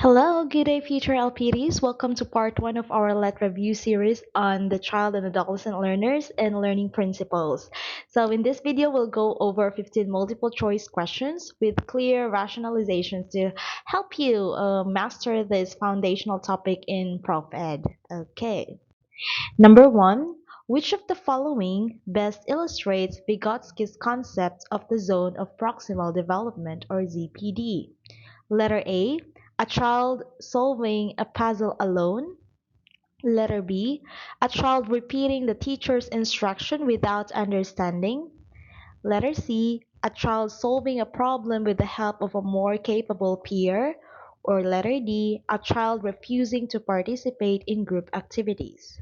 Hello, good day, future LPDs. Welcome to part one of our Let Review series on the child and adolescent learners and learning principles. So, in this video, we'll go over 15 multiple choice questions with clear rationalizations to help you master this foundational topic in Prof Ed. Okay. Number one, which of the following best illustrates Vygotsky's concept of the zone of proximal development or ZPD? Letter A child solving a puzzle alone. Letter B, a child repeating the teacher's instruction without understanding. Letter C, a child solving a problem with the help of a more capable peer. Or letter D, a child refusing to participate in group activities.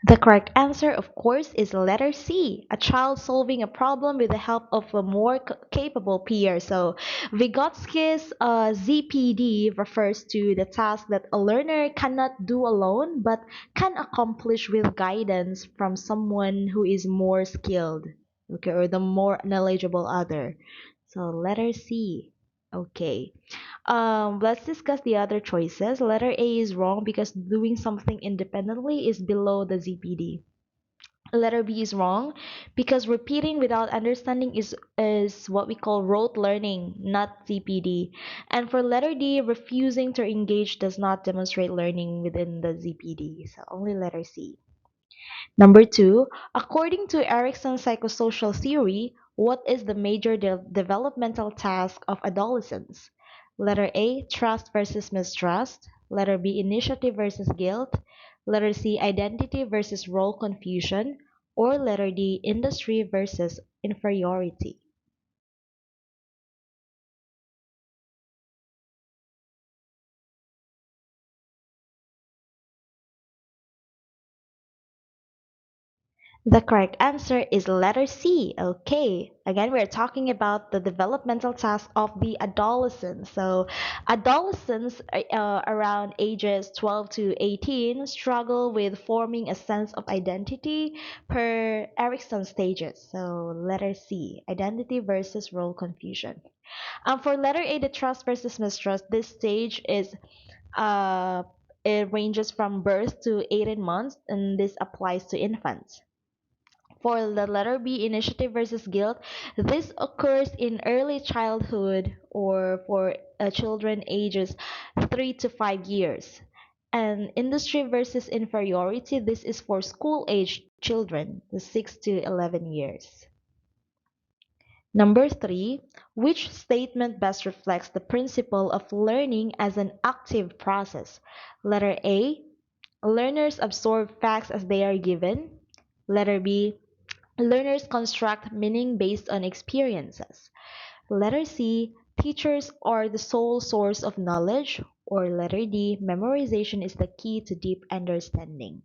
The correct answer, of course, is letter C, a child solving a problem with the help of a more capable peer. So, Vygotsky's ZPD refers to the task that a learner cannot do alone but can accomplish with guidance from someone who is more skilled, okay, or the more knowledgeable other. So, letter C. Okay. Let's discuss the other choices. Letter A is wrong because doing something independently is below the ZPD. Letter B is wrong because repeating without understanding is what we call rote learning, not ZPD. And for letter D, refusing to engage does not demonstrate learning within the ZPD. So only letter C. Number two, according to Erickson's psychosocial theory, what is the major developmental task of adolescents? Letter A, trust versus mistrust. Letter B, initiative versus guilt. Letter C, identity versus role confusion. Or letter D, industry versus inferiority. The correct answer is letter C. Okay. Again, we're talking about the developmental task of the adolescent. So, adolescents around ages 12 to 18 struggle with forming a sense of identity per Erickson stages. So, letter C, identity versus role confusion. For letter A, the trust versus mistrust, this stage is uh, it ranges from birth to 18 months, and this applies to infants. For the letter B, initiative versus guilt, this occurs in early childhood or for children ages 3 to 5 years. And industry versus inferiority, this is for school age children, the 6 to 11 years. Number three, which statement best reflects the principle of learning as an active process? Letter A, learners absorb facts as they are given. Letter B, learners construct meaning based on experiences. Letter C, teachers are the sole source of knowledge. Or letter D, memorization is the key to deep understanding.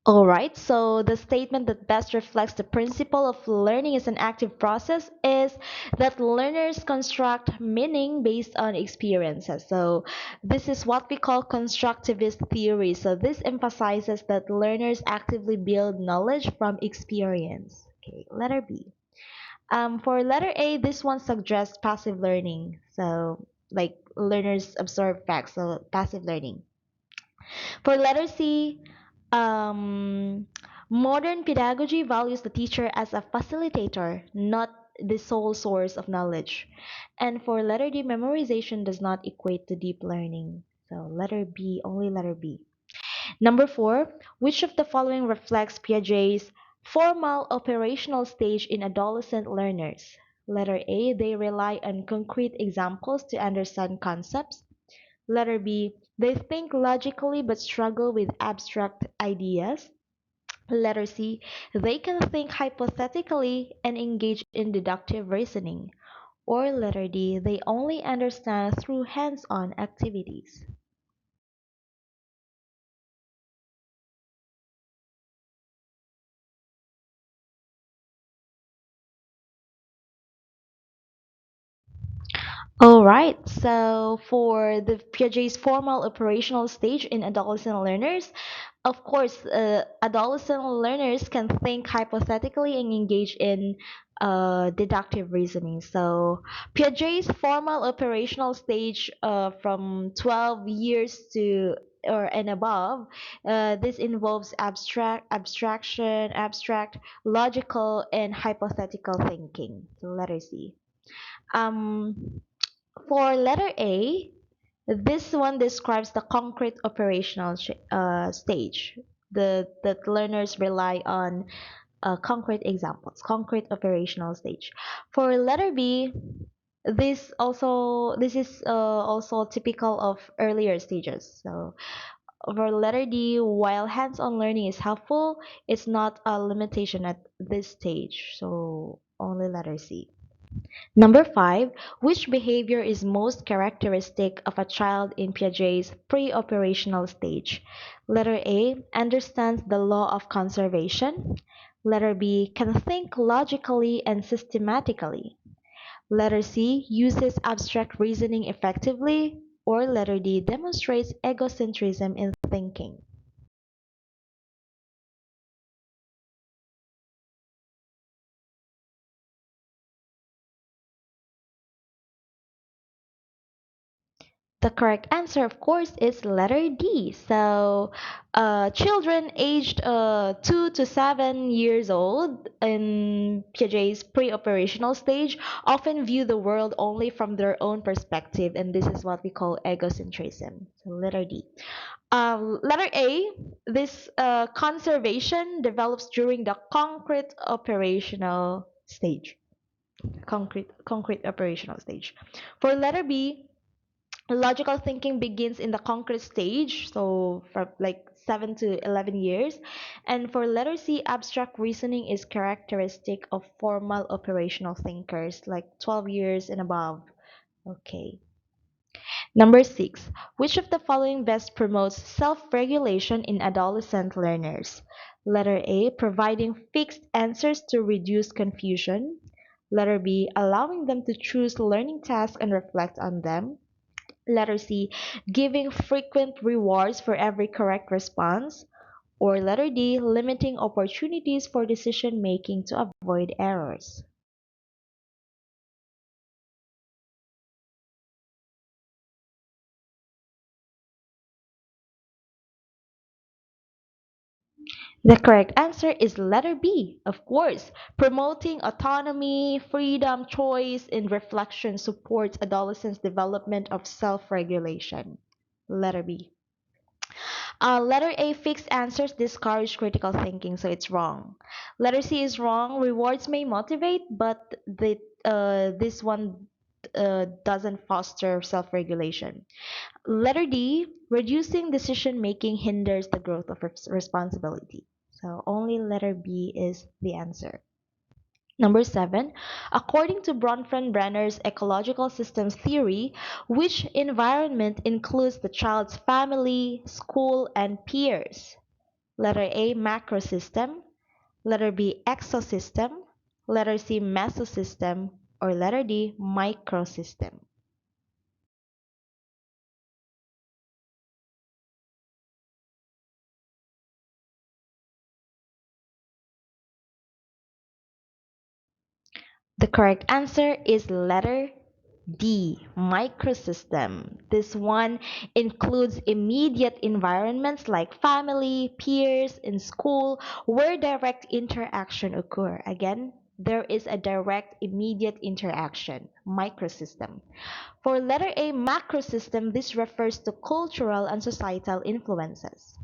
Alright, so the statement that best reflects the principle of learning as an active process is that learners construct meaning based on experiences. So, this is what we call constructivist theory. So, this emphasizes that learners actively build knowledge from experience. Okay, letter B. For letter A, this one suggests passive learning. So, like learners absorb facts, so passive learning. For letter C, um, modern pedagogy values the teacher as a facilitator, not the sole source of knowledge. And for letter D, memorization does not equate to deep learning. So letter B, only letter B. Number four, which of the following reflects Piaget's formal operational stage in adolescent learners? Letter A, they rely on concrete examples to understand concepts. Letter B, they think logically but struggle with abstract ideas. Letter C, they can think hypothetically and engage in deductive reasoning. Or letter D, they only understand through hands-on activities. All right, so for the Piaget's formal operational stage in adolescent learners, of course, adolescent learners can think hypothetically and engage in deductive reasoning. So Piaget's formal operational stage from 12 years to or and above, this involves abstract, logical, and hypothetical thinking. So letter C. Um, for letter A, this one describes the concrete operational stage. That learners rely on concrete examples, concrete operational stage. For letter B, this is also typical of earlier stages. So for letter D, while hands-on learning is helpful, it's not a limitation at this stage. So only letter C. Number five, which behavior is most characteristic of a child in Piaget's pre-operational stage? Letter A, understands the law of conservation. Letter B, can think logically and systematically. Letter C, uses abstract reasoning effectively. Or letter D, demonstrates egocentrism in thinking. The correct answer, of course, is letter D. So, children aged 2 to 7 years old in Piaget's pre-operational stage often view the world only from their own perspective, and this is what we call egocentrism. So, letter D. Letter A, this conservation develops during the concrete operational stage. Concrete operational stage. For letter B, logical thinking begins in the concrete stage, so for like 7 to 11 years. And for letter C, abstract reasoning is characteristic of formal operational thinkers, like 12 years and above. Okay. Number 6. Which of the following best promotes self-regulation in adolescent learners? Letter A, providing fixed answers to reduce confusion. Letter B, allowing them to choose learning tasks and reflect on them. Letter C, giving frequent rewards for every correct response. Or letter D, limiting opportunities for decision making to avoid errors. The correct answer is letter B, of course. Promoting autonomy, freedom, choice, and reflection supports adolescents' development of self regulation. Letter B. Letter A, fixed answers discourage critical thinking, so it's wrong. Letter C is wrong. Rewards may motivate, but this one doesn't foster self regulation. Letter D, reducing decision making hinders the growth of responsibility. So only letter B is the answer. Number 7, according to Bronfenbrenner's ecological systems theory, which environment includes the child's family, school, and peers? Letter A, macrosystem. Letter B, exosystem. Letter C, mesosystem. Or letter D, microsystem. The correct answer is letter D, microsystem. This one includes immediate environments like family, peers, in school, where direct interaction occur. Again, there is a direct immediate interaction, microsystem. For letter A, macrosystem, this refers to cultural and societal influences.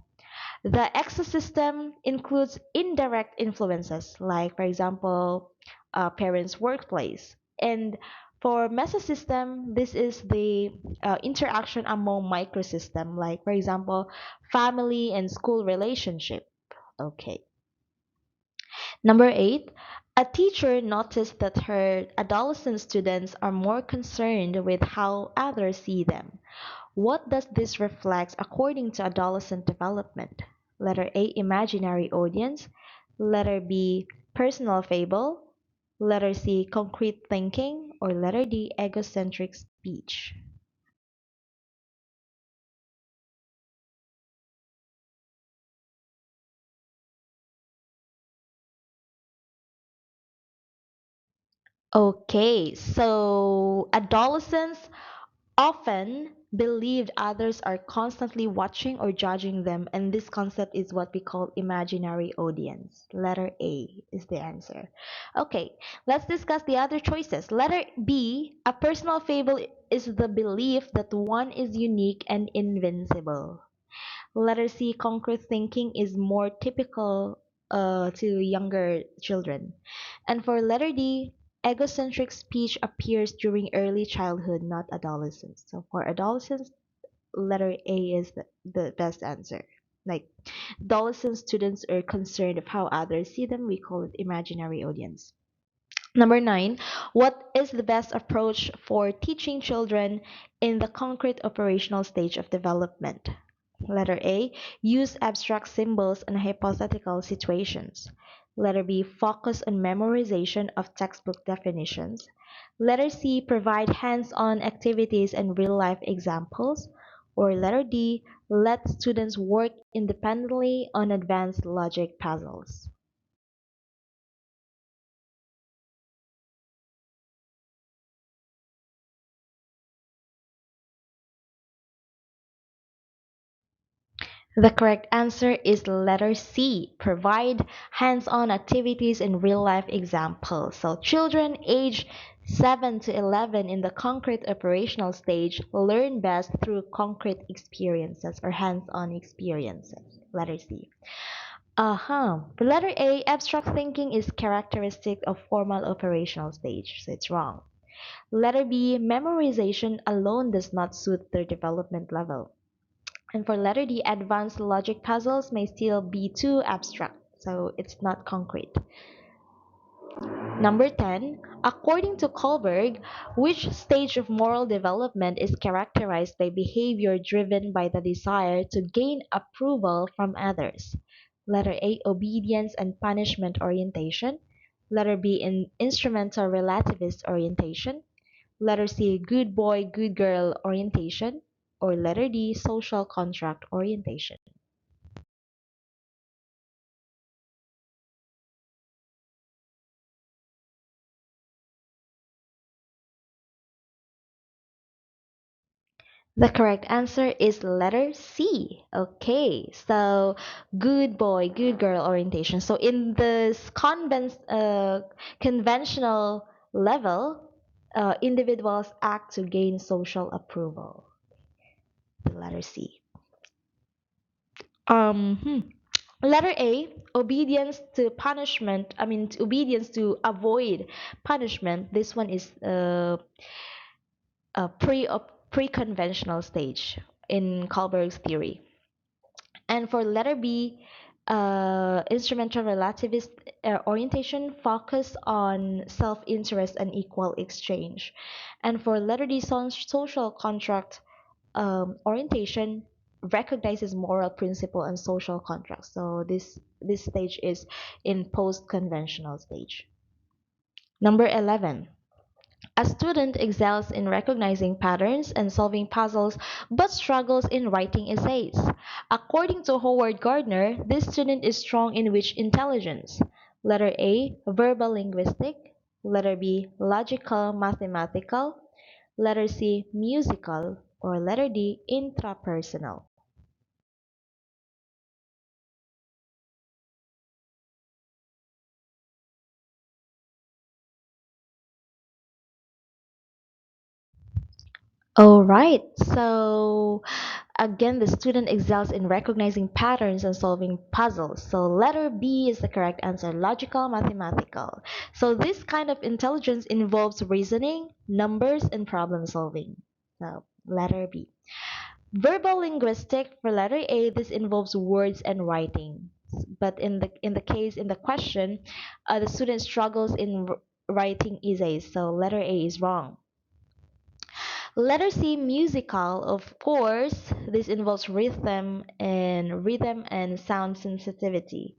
The ecosystem includes indirect influences, like, for example, parents' workplace. And for mesosystem, this is the interaction among microsystem, like, for example, family and school relationship. Okay. Number 8, a teacher noticed that her adolescent students are more concerned with how others see them. What does this reflect according to adolescent development? Letter A, imaginary audience. Letter B, personal fable. Letter C, concrete thinking. Or letter D, egocentric speech. Okay, so adolescents often believed others are constantly watching or judging them, and this concept is what we call imaginary audience. Letter A is the answer. Okay, let's discuss the other choices. Letter B, a personal fable is the belief that one is unique and invincible. Letter C, concrete thinking is more typical to younger children. And for letter D, egocentric speech appears during early childhood, not adolescence. So for adolescents, letter A is the best answer. Like adolescent students are concerned of how others see them. We call it imaginary audience. Number nine, what is the best approach for teaching children in the concrete operational stage of development? Letter A, use abstract symbols and hypothetical situations. Letter B, focus on memorization of textbook definitions. Letter C, provide hands-on activities and real-life examples. Or letter D, let students work independently on advanced logic puzzles. The correct answer is letter C. Provide hands-on activities and real-life examples. So children aged 7 to 11 in the concrete operational stage learn best through concrete experiences or hands-on experiences. Letter C. For letter A, abstract thinking is characteristic of formal operational stage. So it's wrong. Letter B, memorization alone does not suit their development level. And for letter D, advanced logic puzzles may still be too abstract, so it's not concrete. Number 10, according to Kohlberg, which stage of moral development is characterized by behavior driven by the desire to gain approval from others? Letter A, obedience and punishment orientation. Letter B, instrumental relativist orientation. Letter C, good boy, good girl orientation. Or letter D, social contract orientation. The correct answer is letter C. Okay, so good boy, good girl orientation. So in this conventional level, individuals act to gain social approval. The letter C. Um, hmm. Letter A, obedience to punishment. Obedience to avoid punishment. This one is a pre-conventional stage in Kohlberg's theory. And for letter B, instrumental relativist orientation focus on self-interest and equal exchange. And for letter D, social contract orientation recognizes moral principle and social contract. So this stage is in post-conventional stage. Number 11. A student excels in recognizing patterns and solving puzzles but struggles in writing essays. According to Howard Gardner, this student is strong in which intelligence? Letter A, verbal linguistic. Letter B, logical mathematical. Letter C, musical. Or letter D, intrapersonal. All right. So again, the student excels in recognizing patterns and solving puzzles. So letter B is the correct answer, logical, mathematical. So this kind of intelligence involves reasoning, numbers, and problem solving. So letter B. Verbal linguistic for letter A, this involves words and writing. But in the question, the student struggles in writing essays. So letter A is wrong. Letter C, musical, of course, this involves rhythm and sound sensitivity.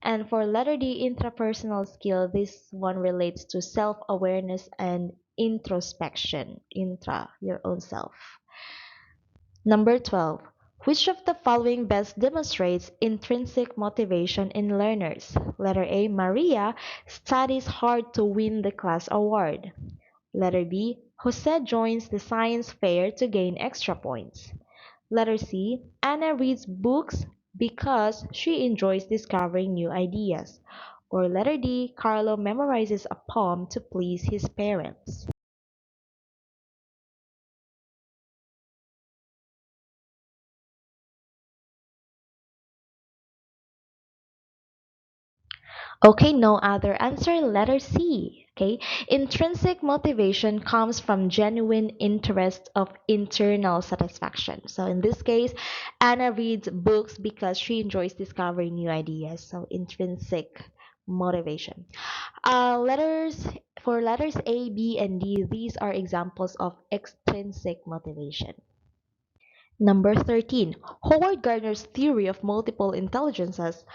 And for letter D, intrapersonal skill, this one relates to self-awareness and introspection, your own self. Number 12. Which of the following best demonstrates intrinsic motivation in learners? Letter A. Maria studies hard to win the class award. Letter B. Jose joins the science fair to gain extra points. Letter C. Anna reads books because she enjoys discovering new ideas. Or letter D. Carlo memorizes a poem to please his parents. Okay, no other answer. Letter C. Okay, intrinsic motivation comes from genuine interest of internal satisfaction. So in this case, Anna reads books because she enjoys discovering new ideas. So intrinsic motivation. Letters for letters A, B, and D, these are examples of extrinsic motivation. Number 13. Howard Gardner's theory of multiple intelligences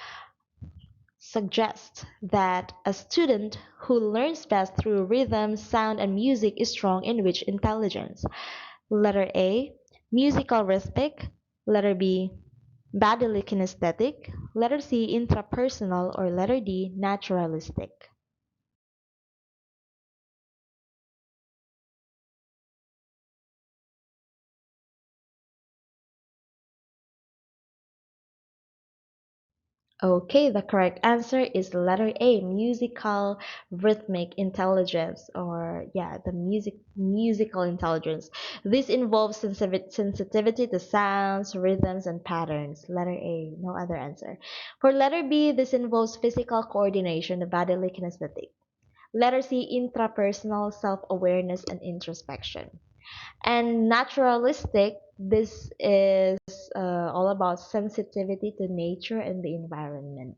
suggests that a student who learns best through rhythm, sound, and music is strong in which intelligence? Letter A, musical rhythmic. Letter B, bodily kinesthetic. Letter C, intrapersonal. Or letter D, naturalistic. Okay, the correct answer is letter A, musical rhythmic intelligence, or yeah, the musical intelligence. This involves sensitivity to sounds, rhythms, and patterns. Letter A, no other answer. For letter B, this involves physical coordination, the bodily kinesthetic. Letter C, intrapersonal self-awareness and introspection. And naturalistic, this is all about sensitivity to nature and the environment.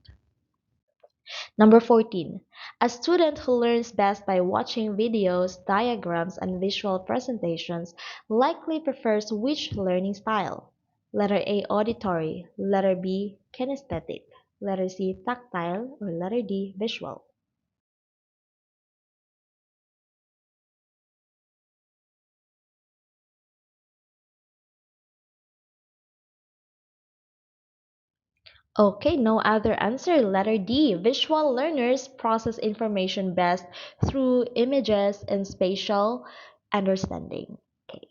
Number 14. A student who learns best by watching videos, diagrams, and visual presentations likely prefers which learning style? Letter A, auditory. Letter B, kinesthetic. Letter C, tactile. Or letter D, visual. Okay, no other answer. Letter D. Visual learners process information best through images and spatial understanding. Okay.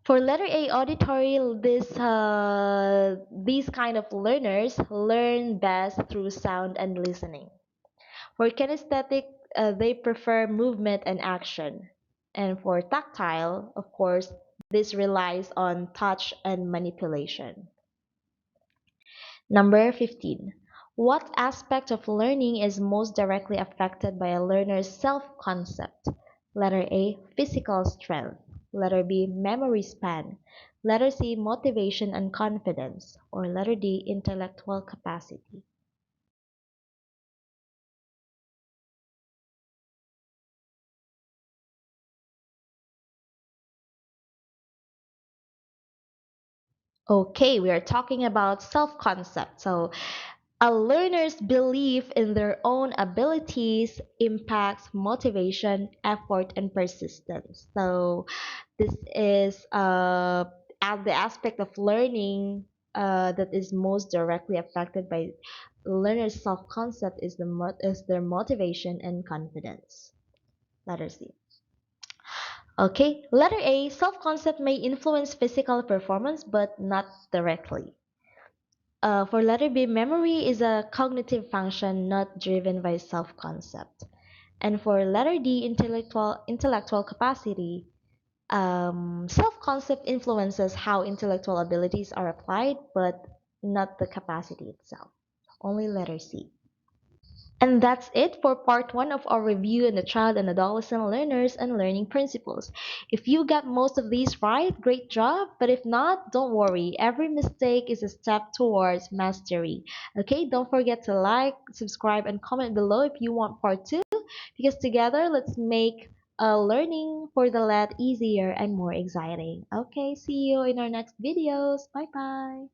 For letter A, auditory, these kind of learners learn best through sound and listening. For kinesthetic, they prefer movement and action. And for tactile, of course, this relies on touch and manipulation. Number 15. What aspect of learning is most directly affected by a learner's self-concept? Letter A, physical strength. Letter B, memory span. Letter C, motivation and confidence. Or letter D, intellectual capacity. Okay, we are talking about self-concept. So, a learner's belief in their own abilities impacts motivation, effort, and persistence. So, this is the aspect of learning that is most directly affected by learners' self-concept is is their motivation and confidence. Letter C. Okay, letter A, self-concept may influence physical performance but not directly. For letter B, memory is a cognitive function not driven by self-concept. And for letter D, intellectual capacity, self-concept influences how intellectual abilities are applied, but not the capacity itself. Only letter C. And that's it for part one of our review on the child and adolescent learners and learning principles. If you got most of these right, great job. But if not, don't worry. Every mistake is a step towards mastery. Okay, don't forget to like, subscribe, and comment below if you want part two, because together let's make learning for the lad easier and more exciting. Okay, see you in our next videos. Bye bye.